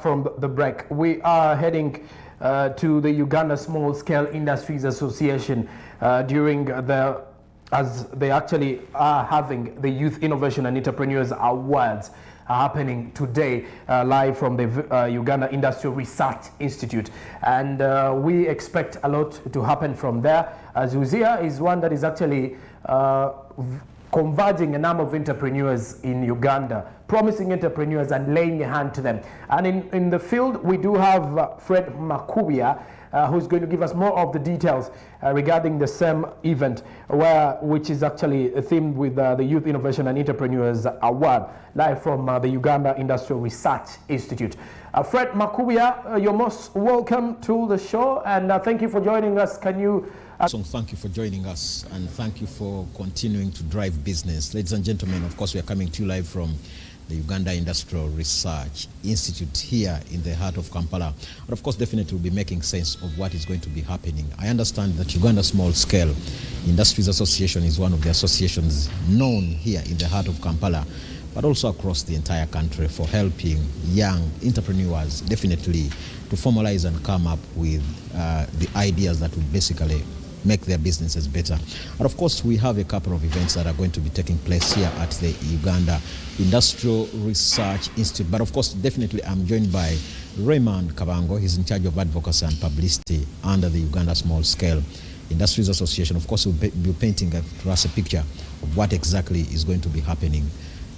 from the break. We are heading to the Uganda Small Scale Industries Association as they actually are having the Youth Innovation and Entrepreneurs Awards happening today, live from the Uganda Industrial Research Institute, and we expect a lot to happen from there, as USSIA is one that is actually converging a number of entrepreneurs in Uganda, promising entrepreneurs and laying a hand to them. And in the field, we do have Fred Makubia, who's going to give us more of the details regarding the same event, which is actually themed with the Youth Innovation and Entrepreneurs Award, live from the Uganda Industrial Research Institute. Fred Makubia, you're most welcome to the show, and thank you for joining us. Can you... So thank you for joining us, and thank you for continuing to drive business. Ladies and gentlemen, of course, we are coming to you live from the Uganda Industrial Research Institute here in the heart of Kampala. But of course, definitely we'll be making sense of what is going to be happening. I understand that Uganda Small Scale Industries Association is one of the associations known here in the heart of Kampala, but also across the entire country, for helping young entrepreneurs definitely to formalize and come up with the ideas that will basically make their businesses better. And of course, we have a couple of events that are going to be taking place here at the Uganda Industrial Research Institute. But of course, definitely I'm joined by Raymond Kabango. He's in charge of advocacy and publicity under the Uganda Small Scale Industries Association. Of course, he'll be painting to us a picture of what exactly is going to be happening,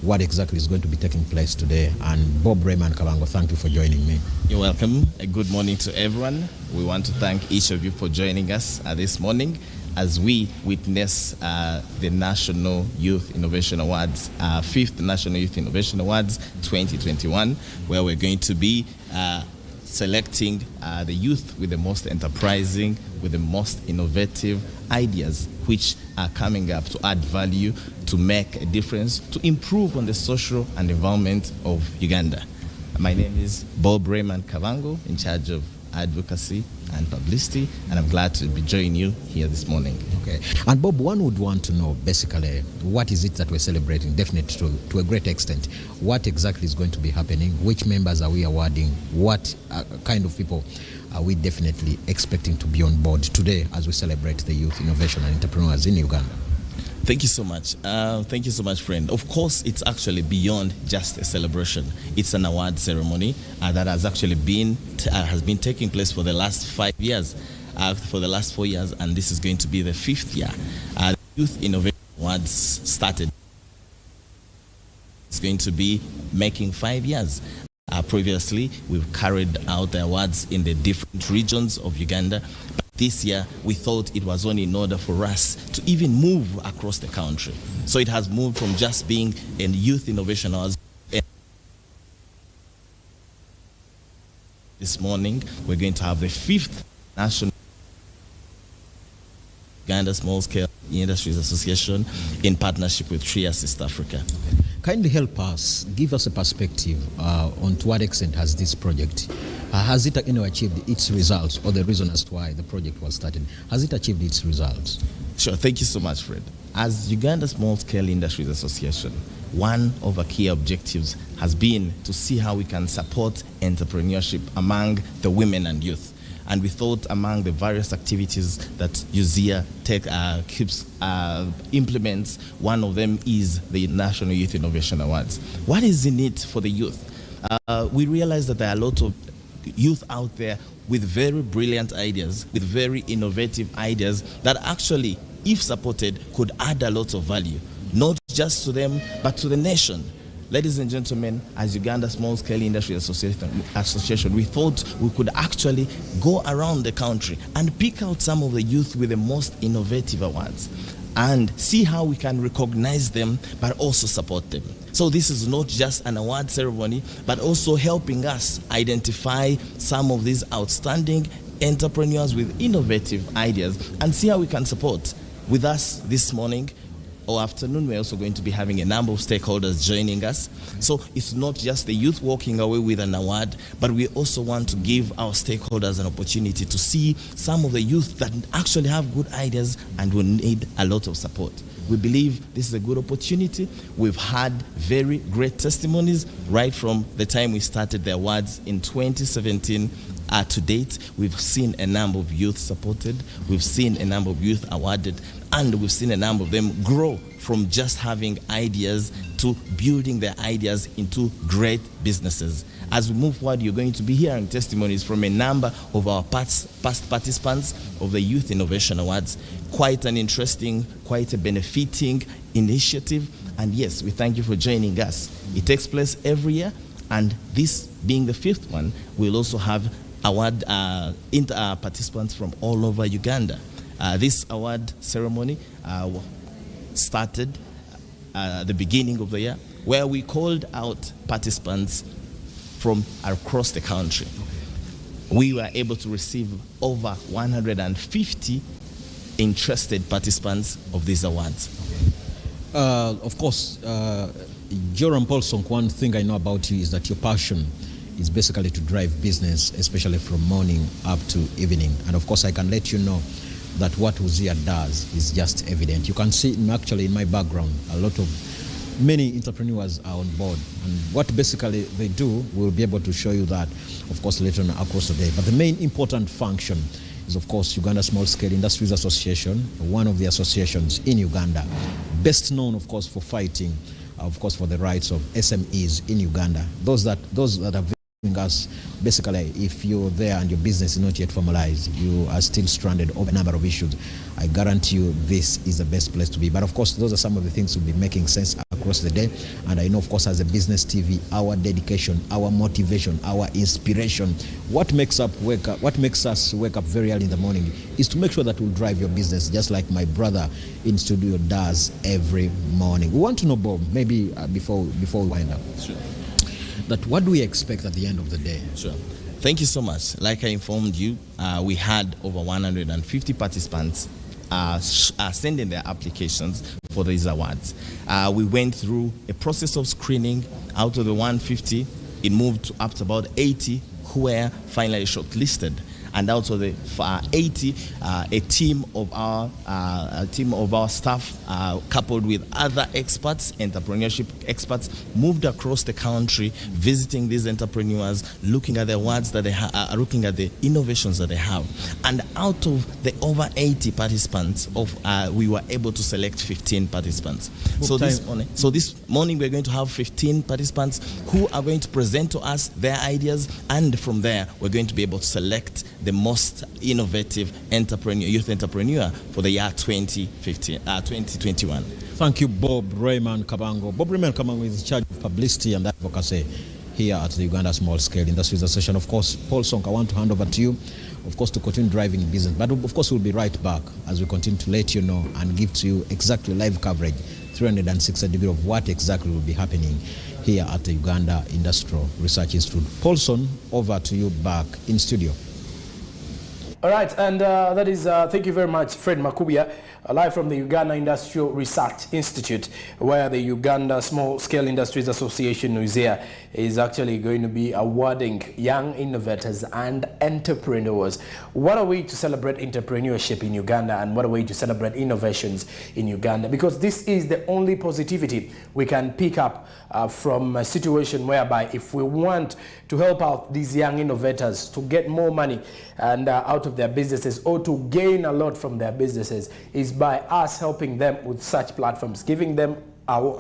what exactly is going to be taking place today. And Bob Raymond Kabango, thank you for joining me. You're welcome. A good morning to everyone. We want to thank each of you for joining us this morning as we witness the National Youth Innovation Awards, 5th National Youth Innovation Awards 2021, where we're going to be selecting the youth with the most enterprising, with the most innovative ideas, which are coming up to add value, to make a difference, to improve on the social and environment of Uganda. My name is Bob Raymond Kavango, in charge of advocacy and publicity, and I'm glad to be joining you here this morning. Okay. And Bob, one would want to know basically what is it that we're celebrating, definitely to a great extent. What exactly is going to be happening? Which members are we awarding? What kind of people are we definitely expecting to be on board today as we celebrate the Youth Innovation and Entrepreneurs in Uganda? Thank you so much. Thank you so much, friend. Of course, it's actually beyond just a celebration. It's an award ceremony that has actually been taking place for the last 5 years, for the last 4 years, and this is going to be the 5th year. The Youth Innovation Awards started. It's going to be making 5 years. Previously, we've carried out the awards in the different regions of Uganda. But this year, we thought it was only in order for us to even move across the country. So it has moved from just being a Youth Innovation Awards. This morning, we're going to have the 5th National Uganda Small Scale Industries Association in partnership with TRIA East Africa. Kindly help us, give us a perspective on to what extent has this project, has it achieved its results, or the reason as to why the project was started? Has it achieved its results? Sure, thank you so much, Fred. As Uganda Small Scale Industries Association, one of our key objectives has been to see how we can support entrepreneurship among the women and youth. And we thought among the various activities that USSIA implements, one of them is the National Youth Innovation Awards. What is in it for the youth? We realize that there are a lot of youth out there with very brilliant ideas, with very innovative ideas that actually, if supported, could add a lot of value, not just to them, but to the nation. Ladies and gentlemen, as Uganda Small Scale Industry Association, we thought we could actually go around the country and pick out some of the youth with the most innovative awards and see how we can recognize them, but also support them. So this is not just an award ceremony, but also helping us identify some of these outstanding entrepreneurs with innovative ideas and see how we can support. With us this morning or afternoon, we're also going to be having a number of stakeholders joining us. So it's not just the youth walking away with an award, but we also want to give our stakeholders an opportunity to see some of the youth that actually have good ideas and will need a lot of support. We believe this is a good opportunity. We've had very great testimonies right from the time we started the awards in 2017 to date. We've seen a number of youth supported, we've seen a number of youth awarded, and we've seen a number of them grow from just having ideas to building their ideas into great businesses. As we move forward, you're going to be hearing testimonies from a number of our past participants of the Youth Innovation Awards. Quite an interesting, quite a benefiting initiative. And yes, we thank you for joining us. It takes place every year, and this being the 5th one, we'll also have award participants from all over Uganda. This award ceremony started at the beginning of the year, where we called out participants from across the country. We were able to receive over 150 interested participants of these awards. Of course, Joram Paulson, one thing I know about you is that your passion is basically to drive business, especially from morning up to evening. And of course, I can let you know that what USSIA does is just evident. You can see actually in my background, many entrepreneurs are on board, and what basically they do, we'll be able to show you that, of course, later on across the day. But the main important function is, of course, Uganda Small Scale Industries Association, one of the associations in Uganda, best known, of course, for fighting, of course, for the rights of SMEs in Uganda. Those that are visiting us, basically, if you're there and your business is not yet formalized, you are still stranded over a number of issues, I guarantee you this is the best place to be. But of course, those are some of the things will be making sense across the day. And I know, of course, as a business TV, our dedication, our motivation, our inspiration, what makes us wake up very early in the morning is to make sure that we'll drive your business, just like my brother in studio does every morning. We want to know, Bob, maybe before we wind up, sure, that what do we expect at the end of the day? Sure. Thank you so much. Like I informed you, we had over 150 participants sending their applications for these awards. We went through a process of screening. Out of the 150, it moved up to about 80 who were finally shortlisted. And out of the 80, a team of our staff, coupled with other experts, entrepreneurship experts, moved across the country, visiting these entrepreneurs, looking at the awards that they have, looking at the innovations that they have. And out of the over 80 participants, we were able to select 15 participants. So this morning we're going to have 15 participants who are going to present to us their ideas, and from there we're going to be able to select the most innovative youth entrepreneur for the year 2021. Thank you, Bob Raymond Kabango. Bob Raymond Kabango is in charge of publicity and advocacy here at the Uganda Small Scale Industries Association. Of course, Paul Sonk, I want to hand over to you, of course, to continue driving business. But of course, we'll be right back as we continue to let you know and give to you exactly live coverage, 360 degrees of what exactly will be happening here at the Uganda Industrial Research Institute. Paulson, over to you back in studio. All right, and that is, thank you very much, Fred Makubia, live from the Uganda Industrial Research Institute, where the Uganda Small Scale Industries Association, USSIA, is actually going to be awarding young innovators and entrepreneurs. What a way to celebrate entrepreneurship in Uganda, and what a way to celebrate innovations in Uganda, because this is the only positivity we can pick up from a situation whereby if we want to help out these young innovators to get more money and out of their businesses, or to gain a lot from their businesses, is by us helping them with such platforms, giving them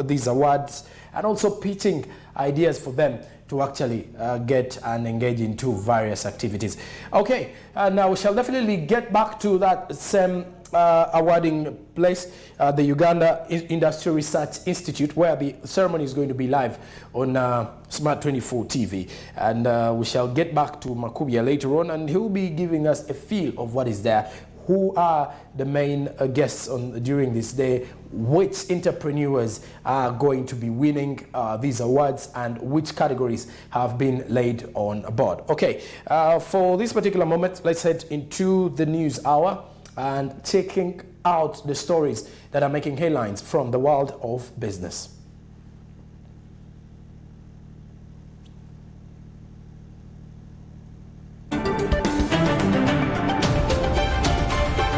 these awards, and also pitching ideas for them to actually get and engage into various activities. Okay, now we shall definitely get back to that same awarding place, the Uganda Industrial Research Institute, where the ceremony is going to be live on Smart 24 TV. And we shall get back to Makubia later on, and he'll be giving us a feel of what is there, who are the main guests during this day, which entrepreneurs are going to be winning these awards, and which categories have been laid on board. Okay, for this particular moment, let's head into the news hour and checking out the stories that are making headlines from the world of business.